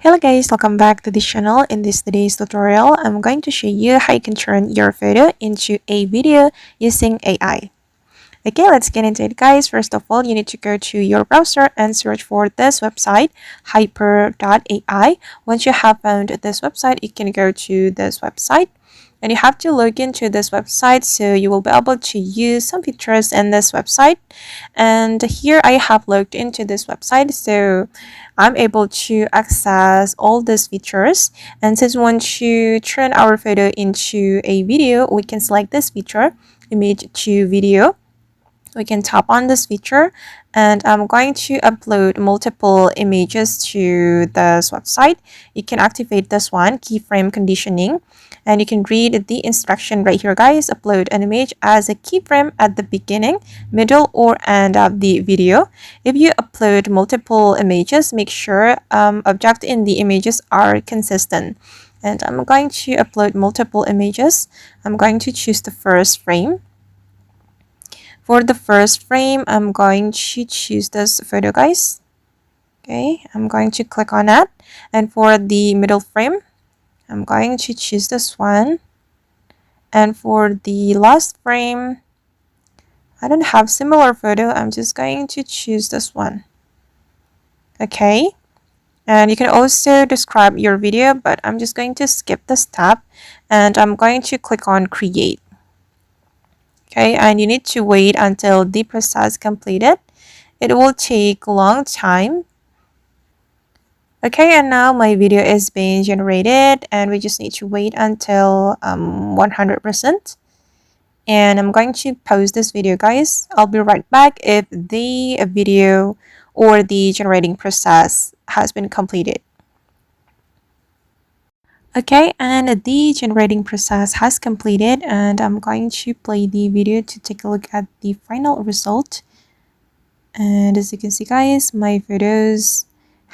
Hello guys, welcome back to this channel. In today's tutorial, I'm going to show you how you can turn your photo into a video using AI. Okay, let's get into it guys. First of all, you need to go to your browser and search for this website, Haiper.ai. Once you have found this website, you can go to this website. And you have to log into this website so you will be able to use some features in this website. And here I have logged into this website, so I'm able to access all these features. And since we want to turn our photo into a video, we can select this feature, image to video. We can tap on this feature, and I'm going to upload multiple images to this website. You can activate this one, keyframe conditioning, and you can read the instruction right here guys. Upload an image as a keyframe at the beginning, middle, or end of the video. If you upload multiple images, make sure objects in the images are consistent. And I'm going to upload multiple images. I'm going to choose the first frame. For the first frame, I'm going to choose this photo guys. Okay, I'm going to click on that. And for the middle frame, I'm going to choose this one. And for the last frame, I don't have similar photo. I'm just going to choose this one. Okay. And you can also describe your video, but I'm just going to skip this tab. And I'm going to click on create. Okay, and you need to wait until the process completed. It will take a long time. Okay, and now my video is being generated, and we just need to wait until 100%. And I'm going to pause this video guys. I'll be right back if the video or the generating process has been completed. Okay, and the generating process has completed, and I'm going to play the video to take a look at the final result. And as you can see guys, my photos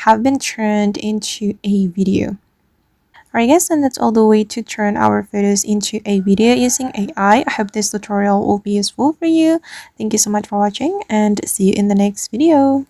have been turned into a video. Alright guys, and that's all the way to turn our photos into a video using AI. I hope this tutorial will be useful for you. Thank you so much for watching, and see you in the next video.